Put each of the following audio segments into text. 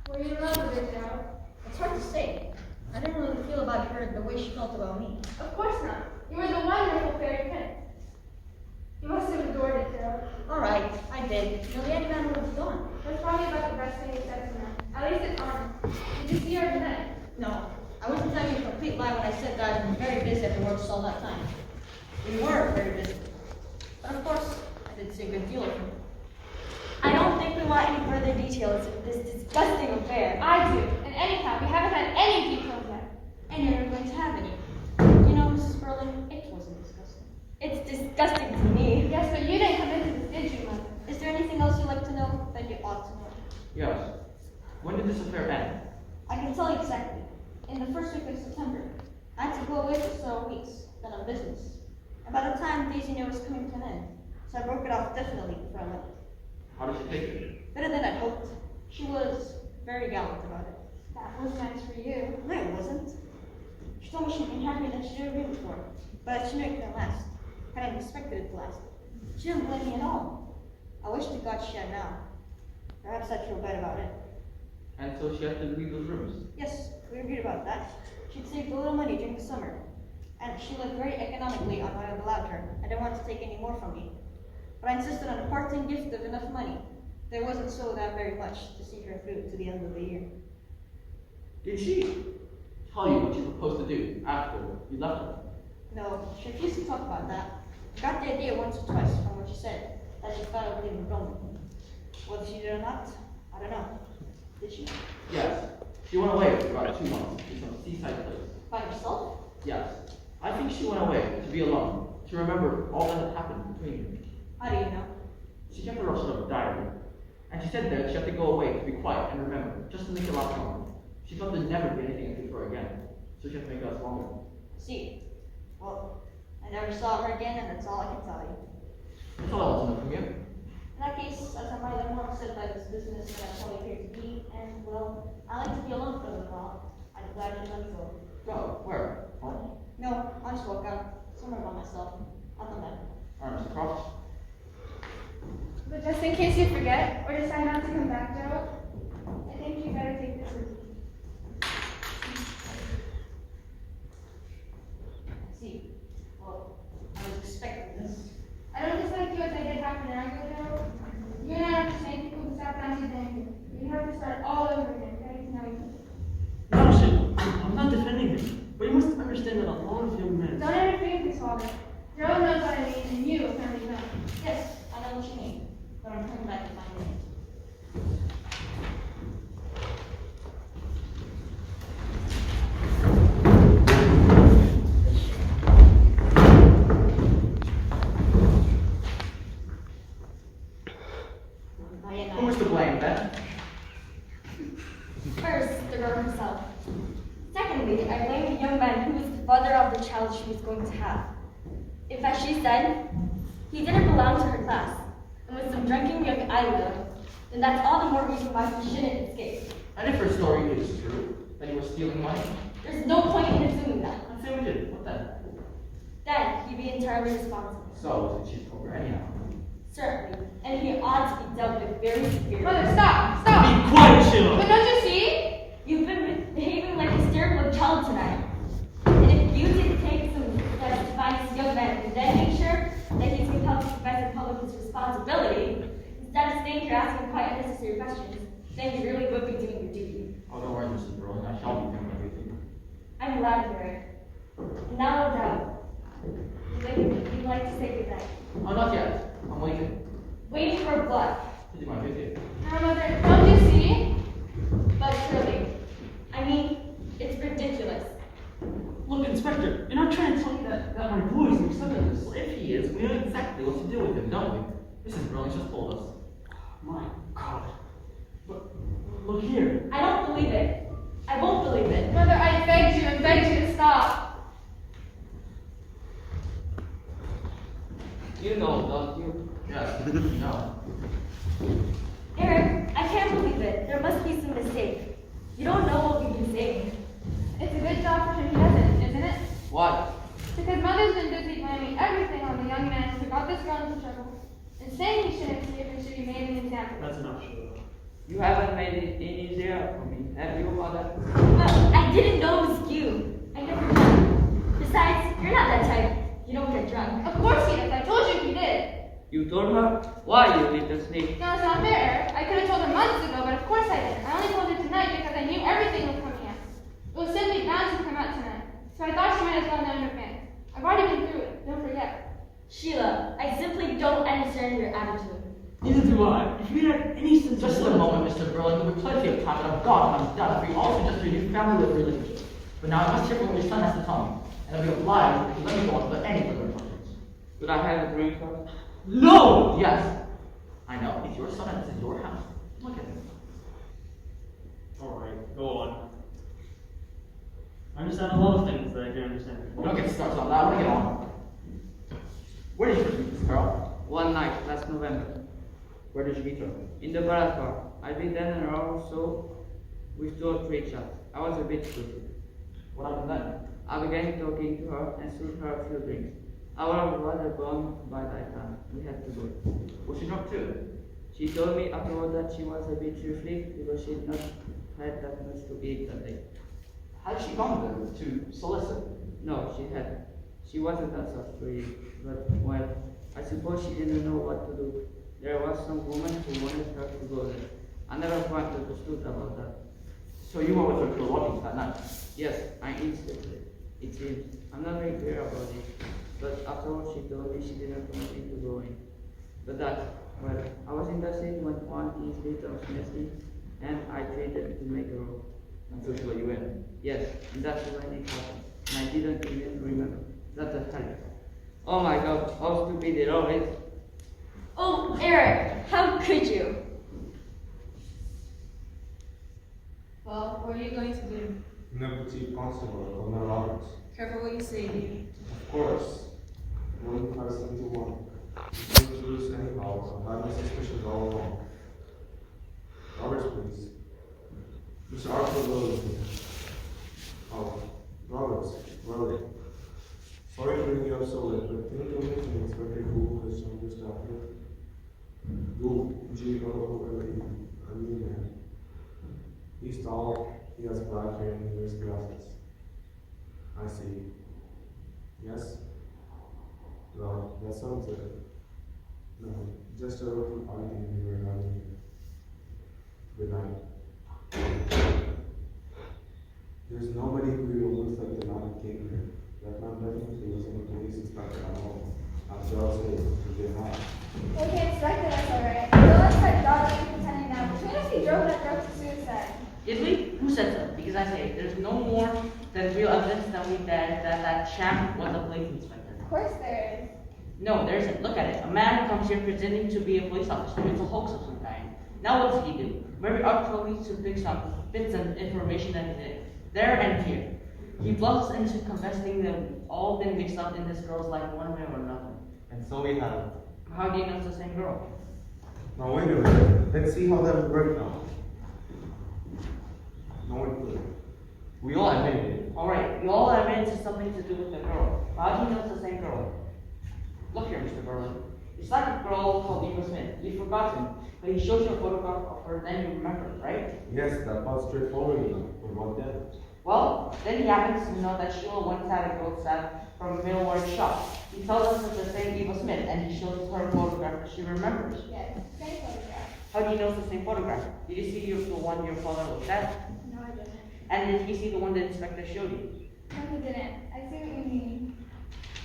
Were you in love with her, Joe? It's hard to say. I didn't really feel about her the way she felt about me. Of course not. You were the wonderful fairy prince. You must have adored it, Joe. All right, I did. The Eddie man would have gone. That's probably about the best thing you said to me. At least it's honest. Did you see her tonight? No, I wasn't telling you a complete lie when I said that I've been very busy at the works all that time. We were very busy. But of course, I did see a good deal of her. I don't think we want any further details of this disgusting affair. I do. And anyhow, we haven't had any details yet. And you're never going to have any. You know, Mrs. Berlin, it wasn't disgusting. It's disgusting to me. Yes, but you didn't come into this, did you, Mother? Is there anything else you'd like to know that you ought to know? Yes. When did this affair end? I can tell you exactly. In the first week of September. I had to go away for several weeks, then on business. And by the time Daisy knew it was coming to an end, so I broke it off definitely before I left. How did she take it? Better than I'd hoped. She was very gallant about it. That was nice for you. No, it wasn't. She told me she'd been happier than she'd ever been before, but she knew it couldn't last. Hadn't expected it to last. She didn't blame me at all. I wish to God she had now. Perhaps I'd feel better about it. And so she had to leave those rooms. Yes, we agreed about that. She'd saved a little money during the summer, and she lived very economically on what I'd allowed her. I didn't want to take any more from me. But I insisted on a parting gift of enough money. There wasn't so that very much to see her through to the end of the year. Did she tell you what you proposed to do after you left her? No, she refused to talk about that. I got the idea once or twice from what she said, that she thought I would leave her alone. Whether she did or not, I don't know. Did she? Yes. She went away for about 2 months to some seaside place. By herself? Yes. I think she went away to be alone, to remember all that had happened between you. How do you know? She kept a sort of diary. And she said that she had to go away to be quiet and remember, just to make it last longer. She felt there'd never be anything to do for her again, so she had to make it last longer. See. Well, I never saw her again, and that's all I can tell you. That's all I want to know from you. In that case, as I'm rather more upset by this business than I probably appear to be, and, well, I like to be alone for a little while. I'd gladly let you go. Go, where? Home? No, I'll just walk out. Somewhere by myself. I'll come back. Alright, Mr. Cross. But just in case you forget, or decide not to come back, Joe, I think you better take this with you. See. Well, I was expecting this. I don't dislike you as I did half an hour ago, Joe. You and I are the same people who sat down to dinner. You have to start all over again, getting to know each other. No, shit. I'm not defending him. But you must understand that a lot of young men. Don't interfere with this, Father. Joe knows what I mean, and you apparently know. Yes, I know what you mean. But I'm coming back to find it. Who was to blame then? First, the girl herself. Secondly, I blame the young man who was the father of the child she was going to have. If, as she said, he didn't belong to her class, and was some drunken young idler, then that's all the more reason why he shouldn't escape. And if her story is true, that he was stealing money, There's no point in assuming that. let's say we did. What then? Then he'd be entirely responsible. So, it's a cheap poker anyhow. Certainly, and he ought to be dealt with very severely. Mother, stop! Stop! Be quiet, Sheila! But don't you see? You've been behaving like a hysterical child tonight. And if you did take some steps to find this young man and then make sure that he's compelled to confess in public his responsibility, instead of staying here asking quite unnecessary questions, then you really would be doing your duty. Oh, don't worry, Mrs. Burling. I shall be doing everything. I'm glad to hear it. And now, no doubt, you'd like to say goodnight. Oh, not yet. I'm waiting. Waiting for what? To do my duty. Now, Mother, don't you see? But surely, I mean, it's ridiculous. Look, Inspector, you're not trying to tell me that my boy's mixed up in this. Well, if he is, we know exactly what to do with him, don't we? Mrs. Burling just told us. My God. But look here. I don't believe it. I won't believe it. Mother, I begged you and begged you to stop. You know, don't you? Yes, no. Eric, I can't believe it. There must be some mistake. You don't know what we've been saying. It's a good job for him he doesn't, isn't it? What? Because Mother's been busy blaming everything on the young man who got this girl into trouble, and saying he shouldn't escape and should be made an example. That's enough, Sheila. You haven't made it any easier that for me. Have you about that? Well, I didn't know it was you. I never did. Besides, you're not that type. You don't get drunk. Of course he does. I told you he did. You told her? Why, you little snake? No, it's not fair. I could have told her months ago, but of course I didn't. I only told her tonight because I knew everything was coming out. It was simply bound to come out tonight. So I thought she might as well know in advance. I've already been through it. Don't forget. Sheila, I simply don't understand your attitude. Neither do I. If you had any sense Just of a moment, Mr. Burling. There were plenty of times that I've gone and I'm done. We also just renewed family relationship. But now I must hear what your son has to tell me. And I'll be obliged if you let me go on without any further instructions. Could I have a drink first? No! Yes. I know. He's your son and this is your house. Look at him. Alright, go on. I understand a lot of things that I can't understand. Don't get started on that. I want to get on. Where did you first meet this girl? One night, last November, Where did you meet her? in the bar bar. I've been there an hour or so with 2 or 3 shots. I was a bit stupid. What happened then? I began talking to her and served her a few drinks. I was rather gone by that time. We had to go. Was she drunk too? She told me afterward that she was a bit reflected because she had not had that much to eat that day. Had she gone there to solicit? No, she hadn't. She wasn't that such but well, I suppose she didn't know what to do. There was some woman who wanted her to go there. I never quite understood about that. So you were with her to the lodgings that night? Yes, I insisted. It seems. I'm not very clear about it. But afterwards she told me she didn't want me to go in. But that, well, I was in the city when one of these little messy and I traded to make a roll. And so she let you in? Yes, and that's when it happened. And I didn't even remember. That's a fact. Oh my god, how stupid it all is. Oh, Eric, how could you? Well, what are you going to do? Never chief constable, Colonel Roberts. Careful what you say, dear. Of course. 1571. Introduce anyhow, I've had my suspicions all along. Roberts, please. Mr. Arthur Williams. Oh, Roberts, Willie. Sorry to bring you up so late, but think you'll mention Inspector Gould has some good stuff here. Gould, G-O-O-L-E. I mean, man. He's tall, he has black hair, and he wears glasses. I see. Yes? Well, that sounds good. No, just a little party and we were having here. Good night. There's nobody who even looks like the man who came here. That man definitely wasn't a police inspector at all. After all, say, he did not. Well, he expected us, alright. Don't let's start dodging pretending now. Between us, he drove that girl to suicide. Did we? Who said so? Because I say, there's no more than real evidence that that chap was a police inspector. Of course there is. No, there isn't. Look at it. A man comes here pretending to be a police officer. It's a hoax of some kind. Now what does he do? Very artfully to pick some bits of information that he did. There and here. He bluffs into confessing them all been mixed up in this girl's life one way or another. And so we have. How do you know it's the same girl? Now wait a minute. Let's see how that would work now. No one could. We all admitted it. Alright, you all admit it's something to do with the girl. How do you know it's the same girl? Look here, Mr. Berlin. It's like a girl called Eva Smith. You've forgotten, but he shows you a photograph of her, then you remember, right? Yes, that was straightforward enough. But what then? Well, then he happens to know that Sheila once had a goat staff from a Millward shop. He tells us it's the same Eva Smith, and he shows her a photograph that she remembers. Yes, same photograph. How do you know it's the same photograph? Did you see the one your father looked at? No, I didn't. And did he see the one the inspector showed you? No, he didn't. I see what you mean.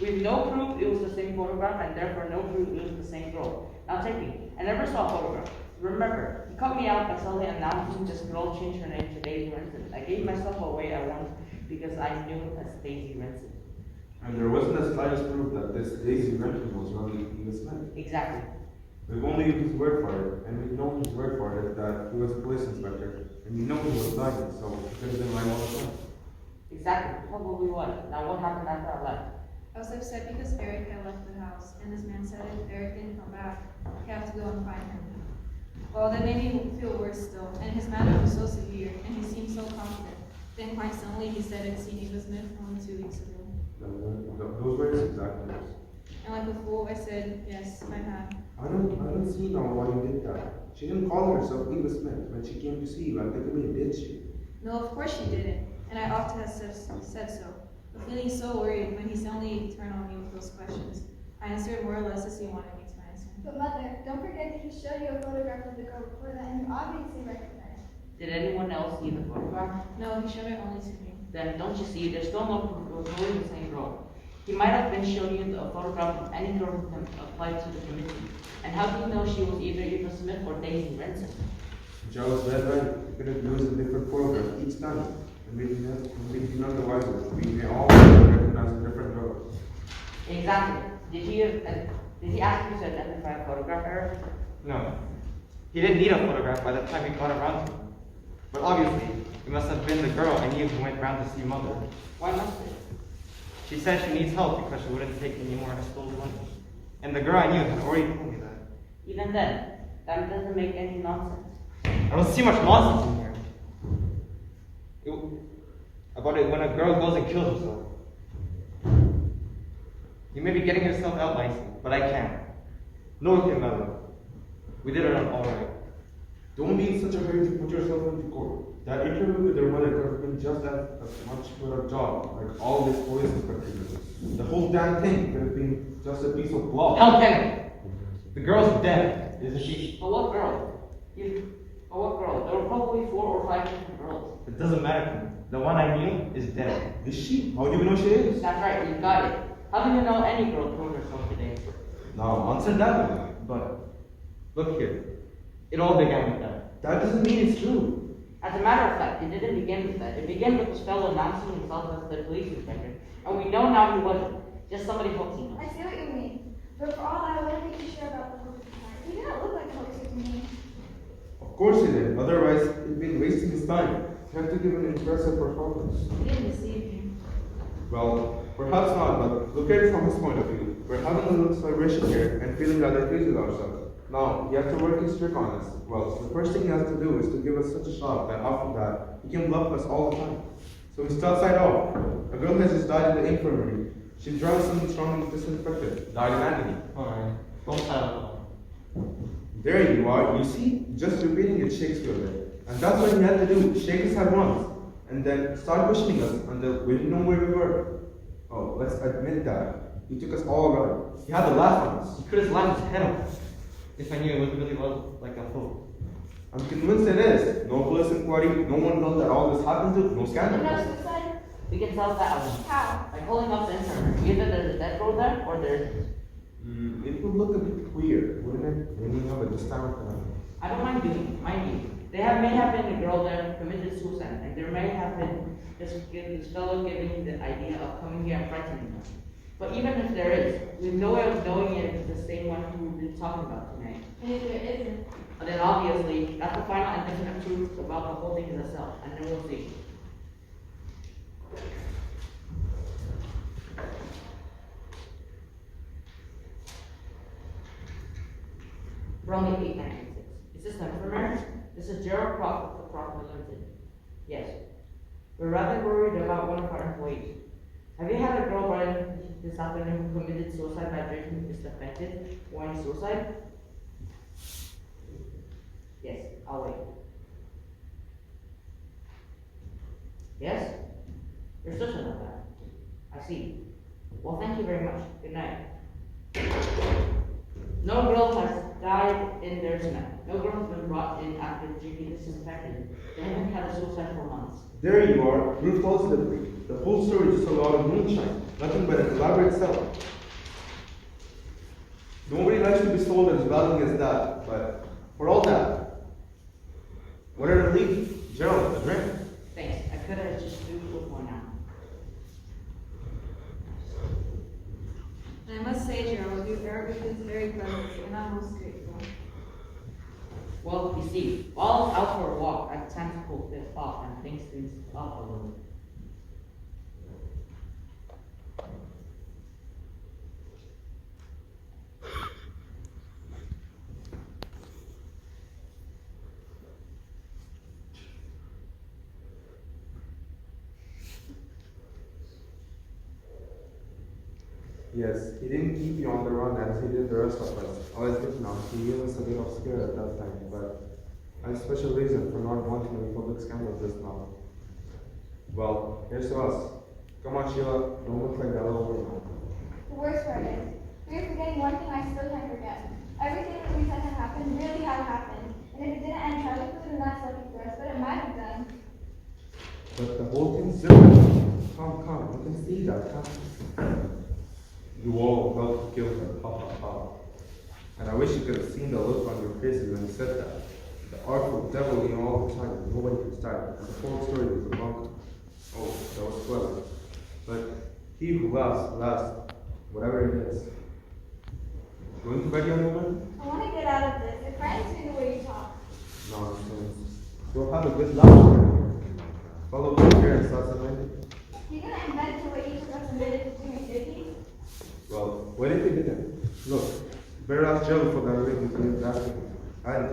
With no proof it was the same photograph, and therefore no proof it was the same girl. Now take me. I never saw a photograph. Remember, he cut me out by suddenly announcing this girl changed her name to Daisy Renson. I gave myself away at once because I knew it as Daisy Renson. And there wasn't the slightest proof that this Daisy Renton was really Eva Smith. Exactly. We've only used his word for it, and we've known his word for it that he was a police inspector, and we know he was lying, so he could have been lying all the time. Exactly. Probably was. Now what happened after I left? I was upset because Eric had left the house, and this man said if Eric didn't come back, he had to go and find him. Well, that made me feel worse still, and his manner was so severe, and he seemed so confident. Then quite suddenly he said I'd seen Eva Smith only 2 weeks ago. Those were his exact words. And like a fool, I said, yes, I had. I don't see now why you did that. She didn't call herself Eva Smith when she came to see you, Antigone, did she? No, of course she didn't, and I ought to have said so. But feeling so worried when he suddenly turned on me with those questions, I answered more or less as he wanted me to answer. But Mother, don't forget that he showed you a photograph of the girl before that, and you obviously recognized her. Did anyone else see the photograph? No, he showed it only to me. Then don't you see, there's still no proof it was really the same girl. He might have been showing you a photograph of any girl who applied to the committee. And how do you know she was either Eva Smith or Daisy Renson? Joe was dead right. You could have used a different photograph each time. And we be none the wiser. We may all recognize a different girl. Exactly. Did he ask you to identify a photograph error? No. He didn't need a photograph by the time he got around to it. But obviously, it must have been the girl I knew who went round to see Mother. Why must it? She said she needs help because she wouldn't take any more stolen money. And the girl I knew had already told me that. Even then, that doesn't make any nonsense. I don't see much nonsense in here. About it when a girl goes and kills herself. You may be getting yourself out nicely, but I can't. No one can matter. We did it all right. Don't be in such a hurry to put yourself into court. That interview with their mother could have been just as much for a job, like all this police inspector. The whole damn thing could have been just a piece of bluff. How can it? The girl's dead, isn't she? But what girl? But what girl? There were probably 4 or 5 different girls. It doesn't matter to me. The one I knew is dead. Is she? How do you know she is? That's right, you got it. How do you know any girl killed herself today? Now, answer that one. But, look here. It all began with that. That doesn't mean it's true. As a matter of fact, it didn't begin with that. It began with this fellow announcing himself as the police inspector. And we know now he wasn't. Just somebody hoaxing us. I see what you mean. But for all that, I wouldn't be too sure about the hoax part. He didn't look like a hoaxer to me. Of course he did. Otherwise, he'd been wasting his time. He had to give an impressive performance. He didn't deceive you. Well, perhaps not, but look at it from his point of view. We're having a little celebration here and feeling rather pleased with ourselves. Now, he has to work his trick on us. Well, the first thing he has to do is to give us such a shock that after that, he can bluff us all the time. So he starts right off. A girl has just died in the infirmary. She drank some strong disinfectant. Died in agony. Alright. Don't tell There you are, you see? Just repeating it Shakespeare there. And that's what he had to do, shake his head once. And then start questioning us until we didn't know where we were. Oh, let's admit that. He took us all around. He had the laugh on us. He could have lined his head off. If I knew it really was like a hoax. I'm convinced it is. No police inquiry, no one knows that all this happened to, no You scandal. know suicide? We can tell that one. How? By pulling up the infirmary. Either there's a dead girl there, or there's... It would look a bit weird, wouldn't it? Ending up at this time of the night. I don't mind doing it, mind you. May have been a girl there who committed suicide, and there may have been this fellow giving the idea of coming here and frightening us. But even if there is, we have no way of knowing it is the same one who we've been talking about tonight. And if there isn't, And then obviously, that's the final and definite truth about the whole thing itself, and then we'll see. We're only 896. Is this an infirmary? This is Gerald Crawford Limited. Yes. We're rather worried about one of our employees. Have you had a girl brought in this afternoon who committed suicide by drinking disinfectant warning suicide? Yes, I'll wait. Yes? You're certain of that? I see. Well, thank you very much. Good night. No girl has died in there tonight. No girl has been brought in after drinking disinfectant. They haven't had a suicide for months. There you are, proof positively. The whole story is just a lot of moonshine. Nothing but an elaborate setup. Nobody likes to be sold as valuing as that, but for all that, what are the leaves? Gerald, a drink. Thanks. I could have just do with one now. And I must say, Gerald, you everything very cleverly, and I'm most grateful. Well, you see, while I was out for a walk, I tend to cool this off and things up a little. Yes, he didn't keep you on the run as he did the rest of us. I was different now. He gave us a bit of scare at that time, but I have a special reason for not wanting any public scandal just now. Well, here's to us. Come on, Sheila. Don't look like that little girl. The worst part is, we're forgetting one thing I still can't forget. Everything that we said had happened really had happened. And if it didn't end tragically, then that's lucky for us, but it might have done. But the whole thing's different. Come, you can see that, come. You all helped kill her, ha ha ha. And I wish you could have seen the look on your faces when you said that. The artful devil in all the time, nobody could style. The whole story was a bunker. Oh, that was clever. But he who laughs, whatever it is. Going to bed, young woman? I want to get out of this. It frightens me the way you talk. Nonsense. You'll have a good laugh. Follow me here and start something. You didn't invent the way each of us admitted to doing dirty. Well, what if he didn't? Look, better ask Joe for that ring to leave that thing. And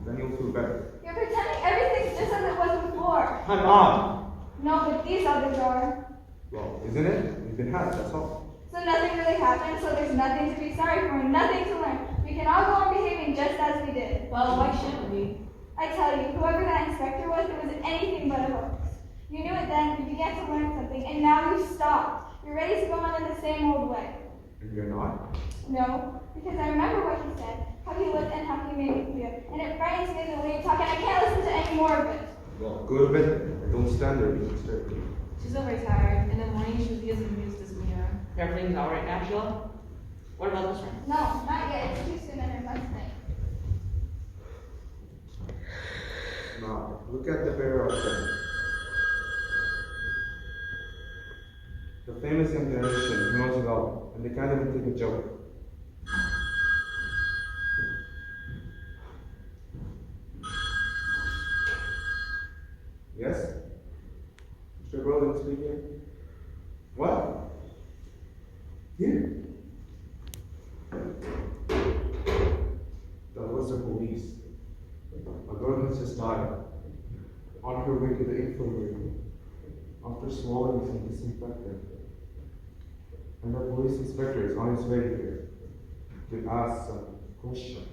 then you'll feel better. You're pretending everything's just as it was before. I'm not. No, but these others are. Well, isn't it? We've been had, that's all. So nothing really happened, so there's nothing to be sorry for, nothing to learn. We can all go on behaving just as we did. Well, why shouldn't we? I tell you, whoever that inspector was, it was anything but a hoax. You knew it then, you began to learn something, and now you stopped. You're ready to go on in the same old way. And you're not? No, because I remember what he said, how he looked and how he made me feel, and it frightens me the way you talk, and I can't listen to any more of it. Well, go to bed and don't stand there being straight. She's overtired, and in the morning she'll be as amused as we are. Everything's all right now, Sheila? What about this one? No, not yet. It's too soon and I must think. Now, look at the bearer of them. The famous generation, he knows it all, and they can't even take a joke. Yes? Mr. Brolin speaking. What? Here. That was the police. A girl has just died. On her way to the infirmary. After swallowing some disinfectant. And the police inspector is on his way here to ask some questions.